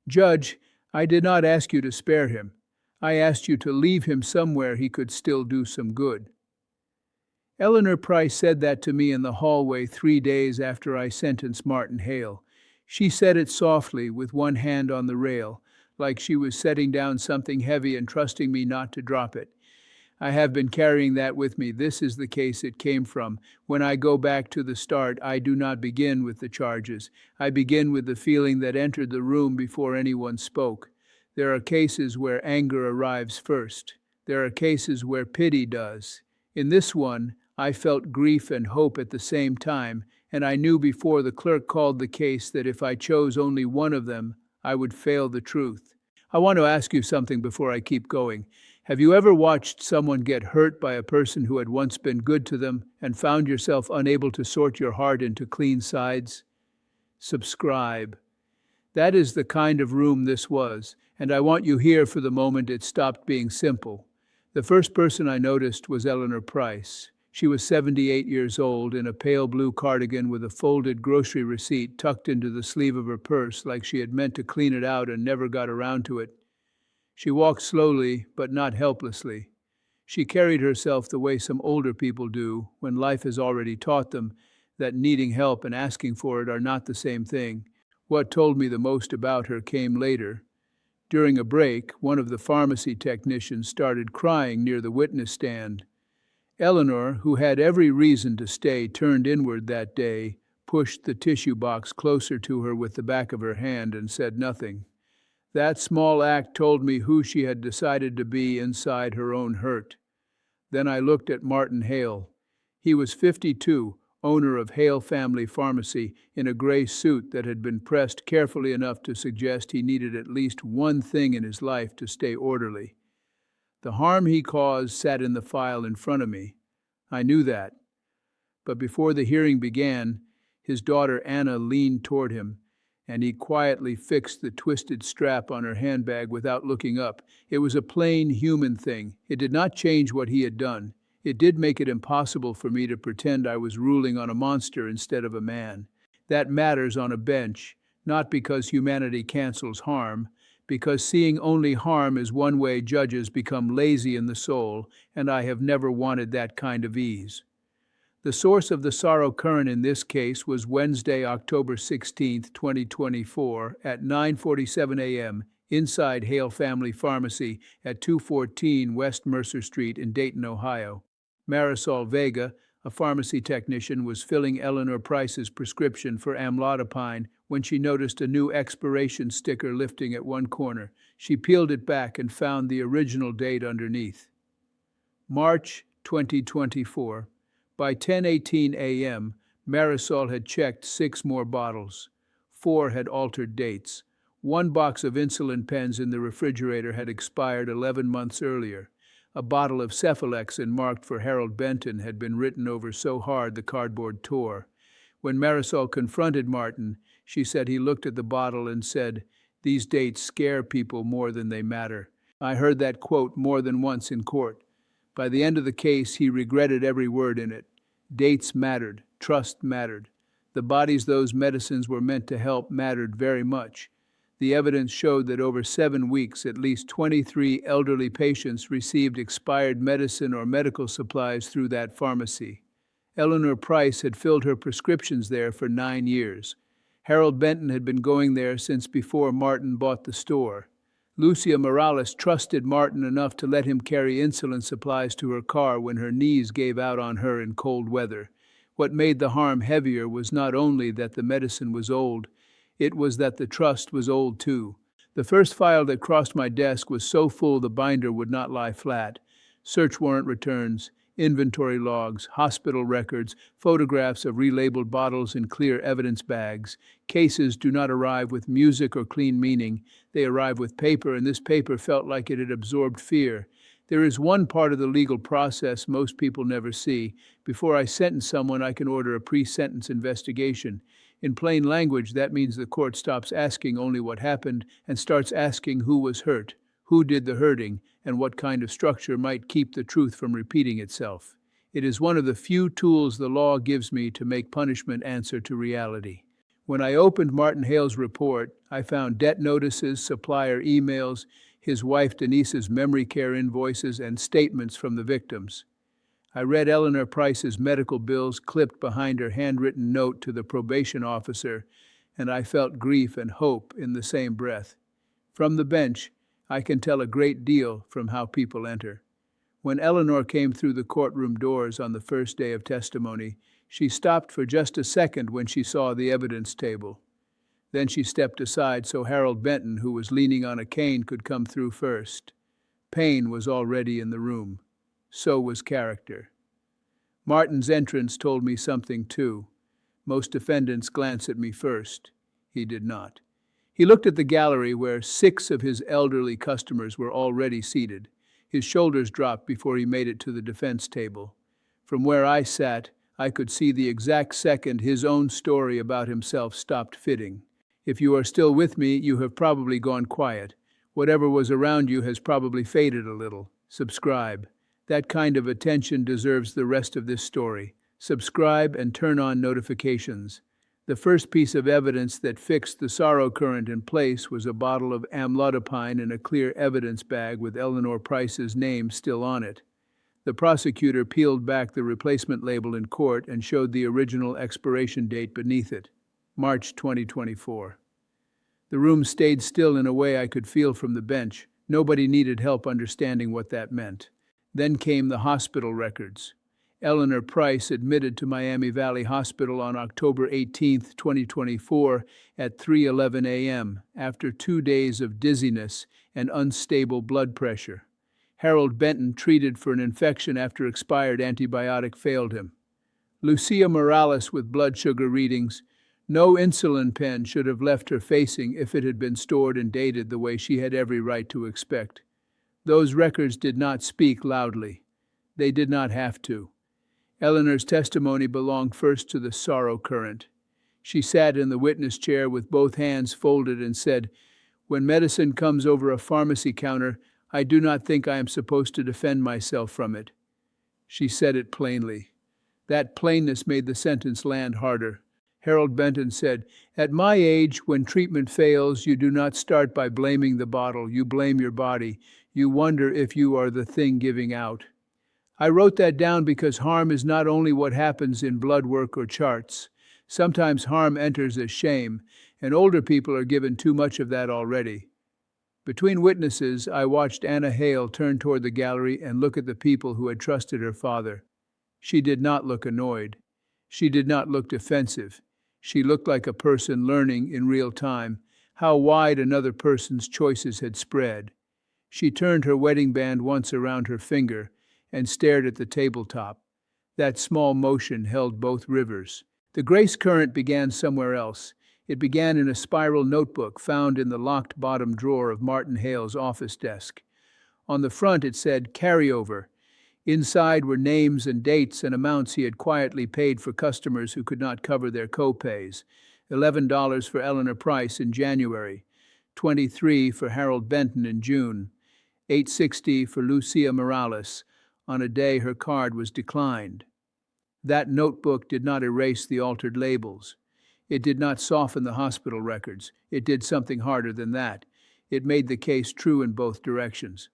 Judge, I did not ask you to spare him. I asked you to leave him somewhere he could still do some good. Eleanor Price said that to me in the hallway 3 days after I sentenced Martin Hale. She said it softly, with one hand on the rail, like she was setting down something heavy and trusting me not to drop it. I have been carrying that with me. This is the case it came from. When I go back to the start, I do not begin with the charges. I begin with the feeling that entered the room before anyone spoke. There are cases where anger arrives first. There are cases where pity does. In this one, I felt grief and hope at the same time, and I knew before the clerk called the case that if I chose only one of them, I would fail the truth. I want to ask you something before I keep going. Have you ever watched someone get hurt by a person who had once been good to them and found yourself unable to sort your heart into clean sides? Subscribe. That is the kind of room this was, and I want you here for the moment it stopped being simple. The first person I noticed was Eleanor Price. She was 78 years old, in a pale blue cardigan with a folded grocery receipt tucked into the sleeve of her purse like she had meant to clean it out and never got around to it. She walked slowly, but not helplessly. She carried herself the way some older people do when life has already taught them that needing help and asking for it are not the same thing. What told me the most about her came later. During a break, one of the pharmacy technicians started crying near the witness stand. Eleanor, who had every reason to stay turned inward that day, pushed the tissue box closer to her with the back of her hand and said nothing. That small act told me who she had decided to be inside her own hurt. Then I looked at Martin Hale. He was 52, owner of Hale Family Pharmacy, in a gray suit that had been pressed carefully enough to suggest he needed at least one thing in his life to stay orderly. The harm he caused sat in the file in front of me. I knew that. But before the hearing began, his daughter Anna leaned toward him, and he quietly fixed the twisted strap on her handbag without looking up. It was a plain human thing. It did not change what he had done. It did make it impossible for me to pretend I was ruling on a monster instead of a man. That matters on a bench, not because humanity cancels harm, because seeing only harm is one way judges become lazy in the soul, and I have never wanted that kind of ease. The source of the sorrow current in this case was Wednesday, October 16, 2024, at 9:47 a.m., inside Hale Family Pharmacy at 214 West Mercer Street in Dayton, Ohio. Marisol Vega, a pharmacy technician, was filling Eleanor Price's prescription for amlodipine when she noticed a new expiration sticker lifting at one corner. She peeled it back and found the original date underneath. March 2024. By 10:18 a.m., Marisol had checked 6 more bottles. 4 had altered dates. 1 box of insulin pens in the refrigerator had expired 11 months earlier. A bottle of Cephalexin marked for Harold Benton had been written over so hard the cardboard tore. When Marisol confronted Martin, she said he looked at the bottle and said, "These dates scare people more than they matter." I heard that quote more than once in court. By the end of the case, he regretted every word in it. Dates mattered. Trust mattered. The bodies those medicines were meant to help mattered very much. The evidence showed that over 7 weeks, at least 23 elderly patients received expired medicine or medical supplies through that pharmacy. Eleanor Price had filled her prescriptions there for 9 years. Harold Benton had been going there since before Martin bought the store. Lucia Morales trusted Martin enough to let him carry insulin supplies to her car when her knees gave out on her in cold weather. What made the harm heavier was not only that the medicine was old, it was that the trust was old too. The first file that crossed my desk was so full the binder would not lie flat. Search warrant returns, inventory logs, hospital records, photographs of relabeled bottles in clear evidence bags. Cases do not arrive with music or clean meaning. They arrive with paper, and this paper felt like it had absorbed fear. There is one part of the legal process most people never see. Before I sentence someone, I can order a pre-sentence investigation. In plain language, that means the court stops asking only what happened and starts asking who was hurt, who did the hurting, and what kind of structure might keep the truth from repeating itself. It is one of the few tools the law gives me to make punishment answer to reality. When I opened Martin Hale's report, I found debt notices, supplier emails, his wife Denise's memory care invoices, and statements from the victims. I read Eleanor Price's medical bills clipped behind her handwritten note to the probation officer, and I felt grief and hope in the same breath. From the bench, I can tell a great deal from how people enter. When Eleanor came through the courtroom doors on the first day of testimony, she stopped for just a second when she saw the evidence table. Then she stepped aside so Harold Benton, who was leaning on a cane, could come through first. Pain was already in the room. So was character. Martin's entrance told me something too. Most defendants glance at me first. He did not. He looked at the gallery where 6 of his elderly customers were already seated. His shoulders dropped before he made it to the defense table. From where I sat, I could see the exact second his own story about himself stopped fitting. If you are still with me, you have probably gone quiet. Whatever was around you has probably faded a little. Subscribe. That kind of attention deserves the rest of this story. Subscribe and turn on notifications. The first piece of evidence that fixed the sorrow current in place was a bottle of amlodipine in a clear evidence bag with Eleanor Price's name still on it. The prosecutor peeled back the replacement label in court and showed the original expiration date beneath it, March 2024. The room stayed still in a way I could feel from the bench. Nobody needed help understanding what that meant. Then came the hospital records. Eleanor Price admitted to Miami Valley Hospital on October 18, 2024 at 3:11 a.m. after 2 days of dizziness and unstable blood pressure. Harold Benton treated for an infection after expired antibiotic failed him. Lucia Morales with blood sugar readings. No insulin pen should have left her facing if it had been stored and dated the way she had every right to expect. Those records did not speak loudly. They did not have to. Eleanor's testimony belonged first to the sorrow current. She sat in the witness chair with both hands folded and said, "When medicine comes over a pharmacy counter, I do not think I am supposed to defend myself from it." She said it plainly. That plainness made the sentence land harder. Harold Benton said, "At my age, when treatment fails, you do not start by blaming the bottle. You blame your body. You wonder if you are the thing giving out." I wrote that down because harm is not only what happens in blood work or charts. Sometimes harm enters as shame, and older people are given too much of that already. Between witnesses, I watched Anna Hale turn toward the gallery and look at the people who had trusted her father. She did not look annoyed. She did not look defensive. She looked like a person learning in real time how wide another person's choices had spread. She turned her wedding band once around her finger and stared at the tabletop. That small motion held both rivers. The grace current began somewhere else. It began in a spiral notebook found in the locked bottom drawer of Martin Hale's office desk. On the front it said carryover. Inside were names and dates and amounts he had quietly paid for customers who could not cover their co-pays. $11 for Eleanor Price in January, $23 for Harold Benton in June, $8.60 for Lucia Morales on a day her card was declined. That notebook did not erase the altered labels. It did not soften the hospital records. It did something harder than that. It made the case true in both directions.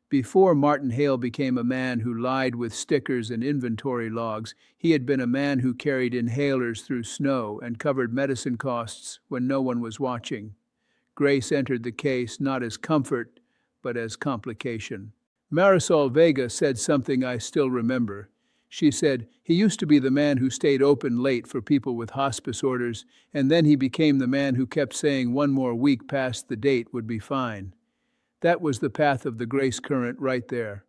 Before Martin Hale became a man who lied with stickers and inventory logs, he had been a man who carried inhalers through snow and covered medicine costs when no one was watching. Grace entered the case not as comfort, but as complication. Marisol Vega said something I still remember. She said, "He used to be the man who stayed open late for people with hospice orders, and then he became the man who kept saying 1 more week past the date would be fine." That was the path of the grace current right there.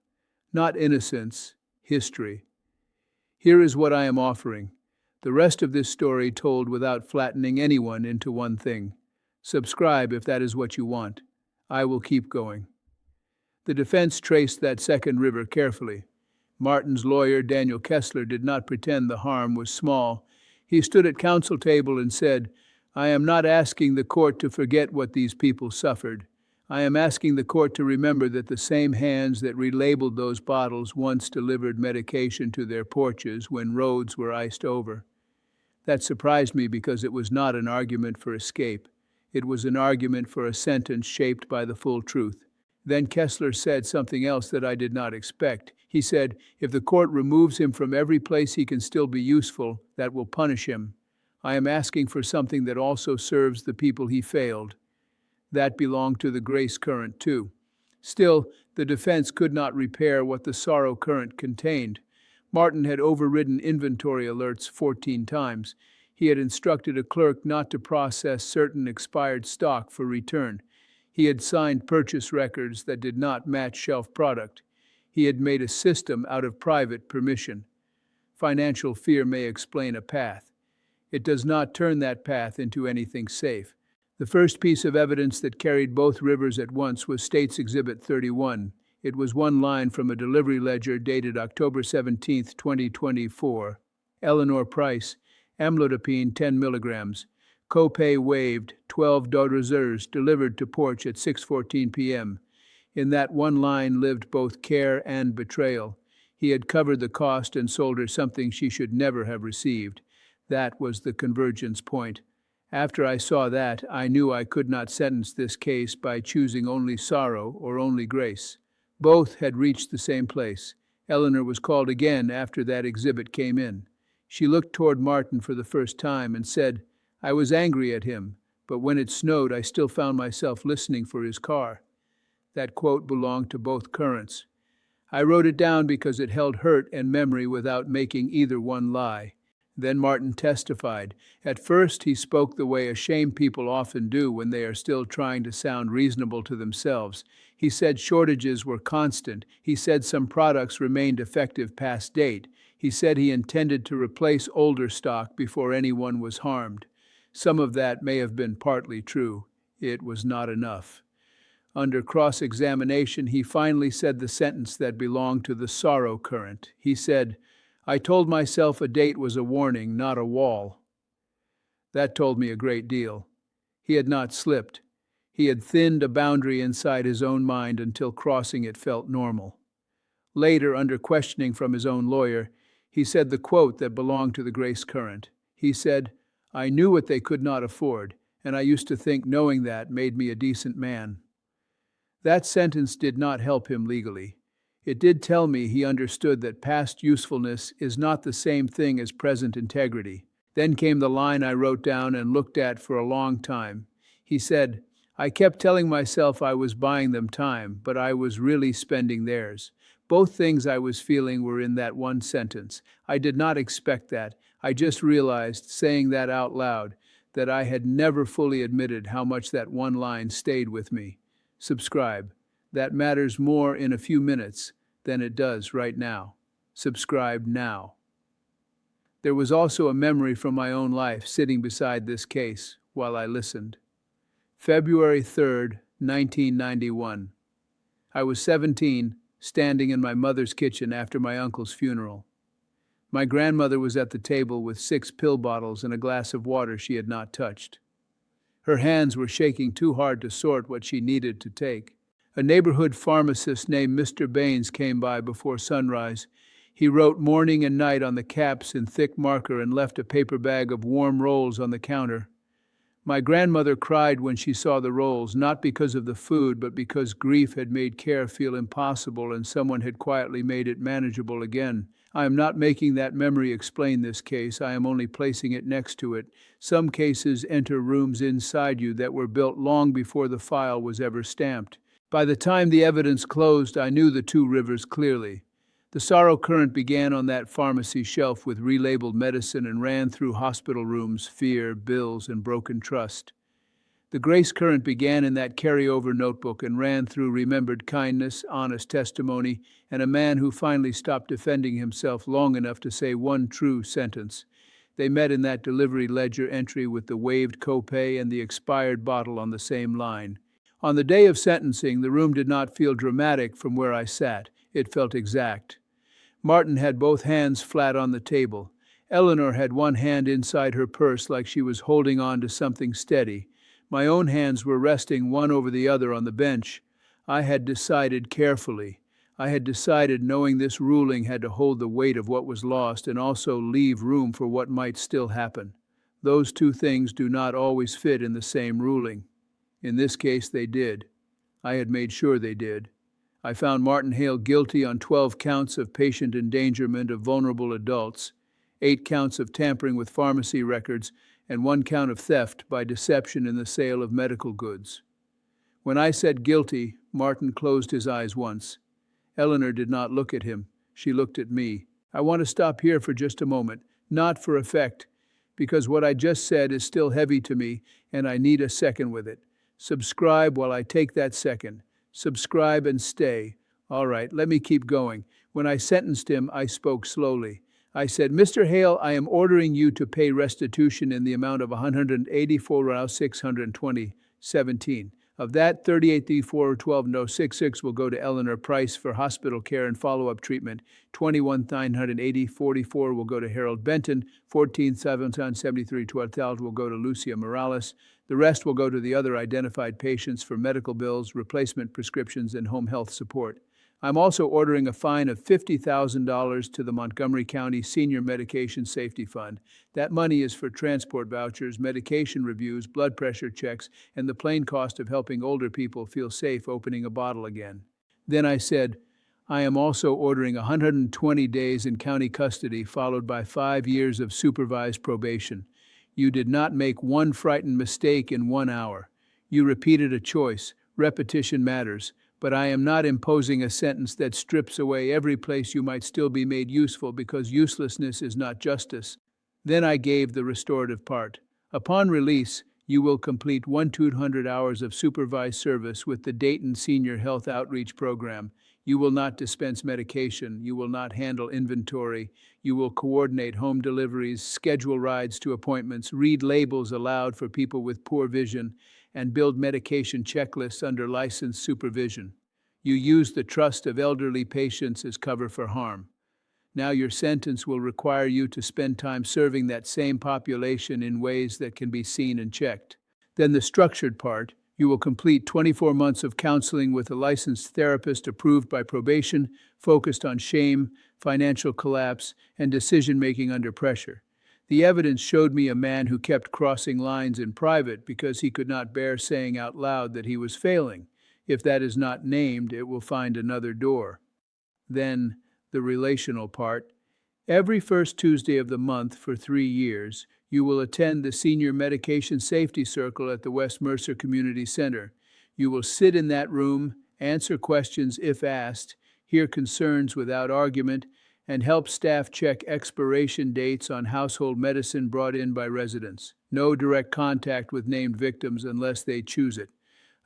Not innocence, history. Here is what I am offering. The rest of this story told without flattening anyone into one thing. Subscribe if that is what you want. I will keep going. The defense traced that second river carefully. Martin's lawyer, Daniel Kessler, did not pretend the harm was small. He stood at counsel table and said, "I am not asking the court to forget what these people suffered. I am asking the court to remember that the same hands that relabeled those bottles once delivered medication to their porches when roads were iced over. That surprised me because it was not an argument for escape. It was an argument for a sentence shaped by the full truth. Then Kessler said something else that I did not expect. He said, if the court removes him from every place he can still be useful, that will punish him. I am asking for something that also serves the people he failed. That belonged to the grace current too. Still, the defense could not repair what the sorrow current contained. Martin had overridden inventory alerts 14 times. He had instructed a clerk not to process certain expired stock for return. He had signed purchase records that did not match shelf product. He had made a system out of private permission. Financial fear may explain a path. It does not turn that path into anything safe. The first piece of evidence that carried both rivers at once was State's Exhibit 31. It was one line from a delivery ledger dated October 17, 2024. Eleanor Price, amlodipine 10 milligrams. Copay waived, 12 dollars delivered to porch at 6:14 p.m. In that one line lived both care and betrayal. He had covered the cost and sold her something she should never have received. That was the convergence point. After I saw that, I knew I could not sentence this case by choosing only sorrow or only grace. Both had reached the same place. Eleanor was called again after that exhibit came in. She looked toward Martin for the first time and said, I was angry at him, but when it snowed, I still found myself listening for his car. That quote belonged to both currents. I wrote it down because it held hurt and memory without making either one lie. Then Martin testified. At first, he spoke the way ashamed people often do when they are still trying to sound reasonable to themselves. He said shortages were constant. He said some products remained effective past date. He said he intended to replace older stock before anyone was harmed. Some of that may have been partly true. It was not enough. Under cross-examination, he finally said the sentence that belonged to the sorrow current. He said, I told myself a date was a warning, not a wall. That told me a great deal. He had not slipped. He had thinned a boundary inside his own mind until crossing it felt normal. Later, under questioning from his own lawyer, he said the quote that belonged to the grace current. He said, I knew what they could not afford, and I used to think knowing that made me a decent man. That sentence did not help him legally. It did tell me he understood that past usefulness is not the same thing as present integrity. Then came the line I wrote down and looked at for a long time. He said, I kept telling myself I was buying them time, but I was really spending theirs. Both things I was feeling were in that one sentence. I did not expect that. I just realized, saying that out loud, that I had never fully admitted how much that one line stayed with me. Subscribe. That matters more in a few minutes than it does right now. Subscribe now. There was also a memory from my own life sitting beside this case while I listened. February 3rd, 1991. I was 17, standing in my mother's kitchen after my uncle's funeral. My grandmother was at the table with 6 pill bottles and a glass of water she had not touched. Her hands were shaking too hard to sort what she needed to take. A neighborhood pharmacist named Mr. Baines came by before sunrise. He wrote morning and night on the caps in thick marker and left a paper bag of warm rolls on the counter. My grandmother cried when she saw the rolls, not because of the food, but because grief had made care feel impossible and someone had quietly made it manageable again. I am not making that memory explain this case, I am only placing it next to it. Some cases enter rooms inside you that were built long before the file was ever stamped. By the time the evidence closed, I knew the two rivers clearly. The sorrow current began on that pharmacy shelf with relabeled medicine and ran through hospital rooms, fear, bills, and broken trust. The grace current began in that carryover notebook and ran through remembered kindness, honest testimony, and a man who finally stopped defending himself long enough to say one true sentence. They met in that delivery ledger entry with the waived copay and the expired bottle on the same line. On the day of sentencing, the room did not feel dramatic from where I sat. It felt exact. Martin had both hands flat on the table. Eleanor had one hand inside her purse like she was holding on to something steady. My own hands were resting one over the other on the bench. I had decided carefully. I had decided, knowing this ruling had to hold the weight of what was lost and also leave room for what might still happen. Those two things do not always fit in the same ruling. In this case, they did. I had made sure they did. I found Martin Hale guilty on 12 counts of patient endangerment of vulnerable adults, 8 counts of tampering with pharmacy records, and 1 count of theft by deception in the sale of medical goods. When I said guilty, Martin closed his eyes once. Eleanor did not look at him. She looked at me. I want to stop here for just a moment, not for effect, because what I just said is still heavy to me, and I need a second with it. Subscribe while I take that second. Subscribe and stay. All right, let me keep going. When I sentenced him, I spoke slowly. I said, Mr. Hale, I am ordering you to pay restitution in the amount of $184,620.17. Of that, $38,412,066 will go to Eleanor Price for hospital care and follow-up treatment. $21,980.44 will go to Harold Benton. $14,773.12 will go to Lucia Morales. The rest will go to the other identified patients for medical bills, replacement prescriptions, and home health support. I'm also ordering a fine of $50,000 to the Montgomery County Senior Medication Safety Fund. That money is for transport vouchers, medication reviews, blood pressure checks, and the plain cost of helping older people feel safe opening a bottle again. Then I said, I am also ordering 120 days in county custody, followed by 5 years of supervised probation. You did not make one frightened mistake in 1 hour. You repeated a choice. Repetition matters. But I am not imposing a sentence that strips away every place you might still be made useful, because uselessness is not justice. Then I gave the restorative part. Upon release, you will complete 1,200 hours of supervised service with the Dayton Senior Health Outreach Program. You will not dispense medication. You will not handle inventory. You will coordinate home deliveries, schedule rides to appointments, read labels aloud for people with poor vision, and build medication checklists under licensed supervision. You use the trust of elderly patients as cover for harm. Now your sentence will require you to spend time serving that same population in ways that can be seen and checked. Then the structured part, you will complete 24 months of counseling with a licensed therapist approved by probation, focused on shame, financial collapse, and decision-making under pressure. The evidence showed me a man who kept crossing lines in private because he could not bear saying out loud that he was failing. If that is not named, it will find another door. Then, the relational part. Every first Tuesday of the month for 3 years, you will attend the Senior Medication Safety Circle at the West Mercer Community Center. You will sit in that room, answer questions if asked, hear concerns without argument, and help staff check expiration dates on household medicine brought in by residents. No direct contact with named victims unless they choose it.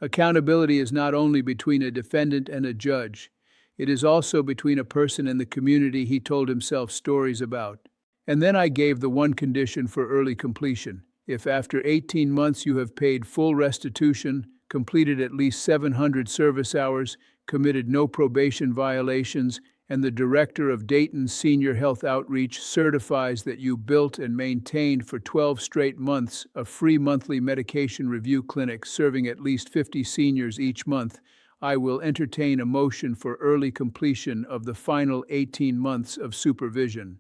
Accountability is not only between a defendant and a judge. It is also between a person and the community he told himself stories about. And then I gave the one condition for early completion. If after 18 months you have paid full restitution, completed at least 700 service hours, committed no probation violations, and the director of Dayton's Senior Health Outreach certifies that you built and maintained for 12 straight months a free monthly medication review clinic serving at least 50 seniors each month, I will entertain a motion for early completion of the final 18 months of supervision.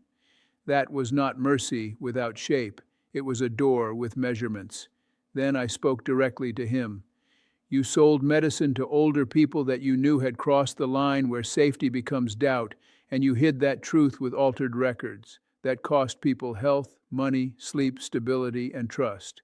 That was not mercy without shape. It was a door with measurements. Then I spoke directly to him. You sold medicine to older people that you knew had crossed the line where safety becomes doubt, and you hid that truth with altered records. That cost people health, money, sleep, stability, and trust.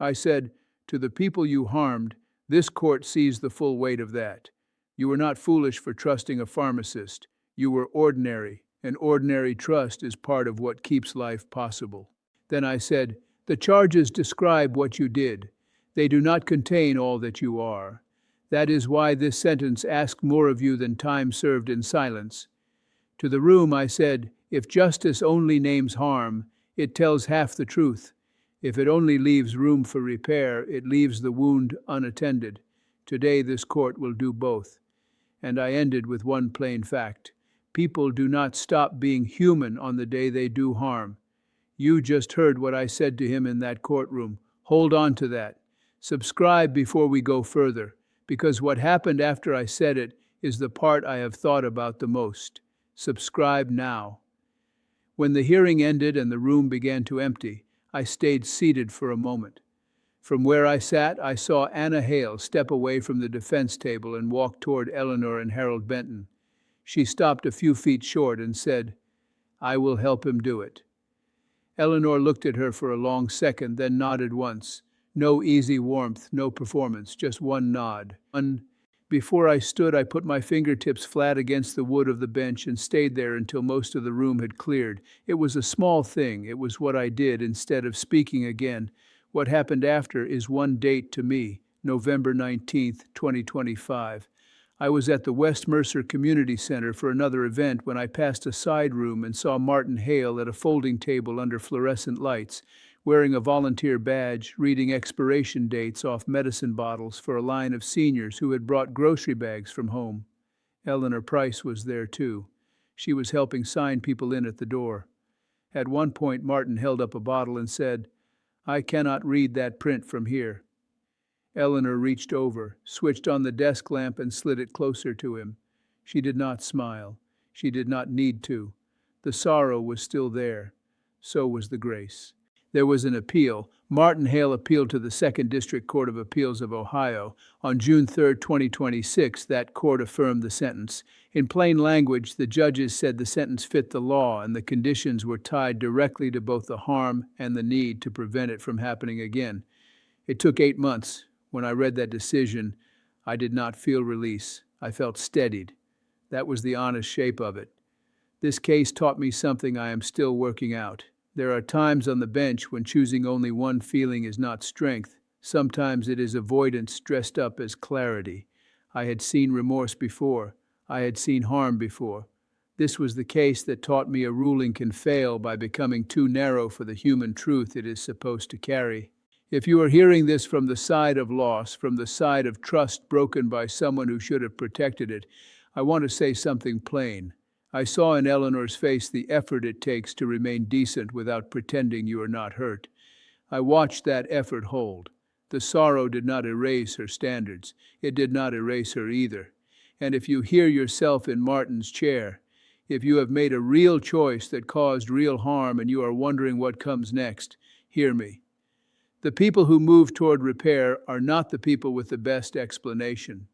I said, to the people you harmed, this court sees the full weight of that. You were not foolish for trusting a pharmacist. You were ordinary, and ordinary trust is part of what keeps life possible. Then I said, the charges describe what you did. They do not contain all that you are. That is why this sentence asks more of you than time served in silence. To the room I said, if justice only names harm, it tells half the truth. If it only leaves room for repair, it leaves the wound unattended. Today this court will do both. And I ended with one plain fact. People do not stop being human on the day they do harm. You just heard what I said to him in that courtroom. Hold on to that. Subscribe before we go further, because what happened after I said it is the part I have thought about the most. Subscribe now. When the hearing ended and the room began to empty, I stayed seated for a moment. From where I sat, I saw Anna Hale step away from the defense table and walk toward Eleanor and Harold Benton. She stopped a few feet short and said, "I will help him do it." Eleanor looked at her for a long second, then nodded once. No easy warmth, no performance, just one nod. Before I stood, I put my fingertips flat against the wood of the bench and stayed there until most of the room had cleared. It was a small thing. It was what I did instead of speaking again. What happened after is one date to me, November 19th, 2025. I was at the West Mercer Community Center for another event when I passed a side room and saw Martin Hale at a folding table under fluorescent lights, wearing a volunteer badge, reading expiration dates off medicine bottles for a line of seniors who had brought grocery bags from home. Eleanor Price was there too. She was helping sign people in at the door. At one point, Martin held up a bottle and said, "I cannot read that print from here." Eleanor reached over, switched on the desk lamp and slid it closer to him. She did not smile. She did not need to. The sorrow was still there. So was the grace. There was an appeal. Martin Hale appealed to the 2nd District Court of Appeals of Ohio. On June 3, 2026, that court affirmed the sentence. In plain language, the judges said the sentence fit the law and the conditions were tied directly to both the harm and the need to prevent it from happening again. It took 8 months. When I read that decision, I did not feel release. I felt steadied. That was the honest shape of it. This case taught me something I am still working out. There are times on the bench when choosing only one feeling is not strength. Sometimes it is avoidance dressed up as clarity. I had seen remorse before. I had seen harm before. This was the case that taught me a ruling can fail by becoming too narrow for the human truth it is supposed to carry. If you are hearing this from the side of loss, from the side of trust broken by someone who should have protected it, I want to say something plain. I saw in Eleanor's face the effort it takes to remain decent without pretending you are not hurt. I watched that effort hold. The sorrow did not erase her standards. It did not erase her either. And if you hear yourself in Martin's chair, if you have made a real choice that caused real harm and you are wondering what comes next, hear me. The people who move toward repair are not the people with the best explanation.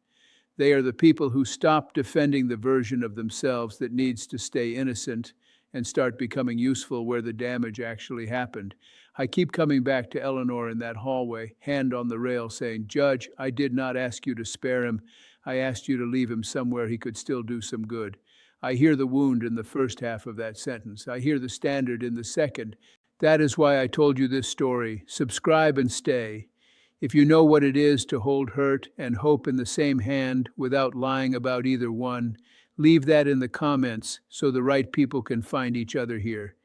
They are the people who stop defending the version of themselves that needs to stay innocent and start becoming useful where the damage actually happened. I keep coming back to Eleanor in that hallway, hand on the rail, saying, "Judge, I did not ask you to spare him. I asked you to leave him somewhere he could still do some good." I hear the wound in the first half of that sentence. I hear the standard in the second. That is why I told you this story. Subscribe and stay. If you know what it is to hold hurt and hope in the same hand without lying about either one, leave that in the comments so the right people can find each other here.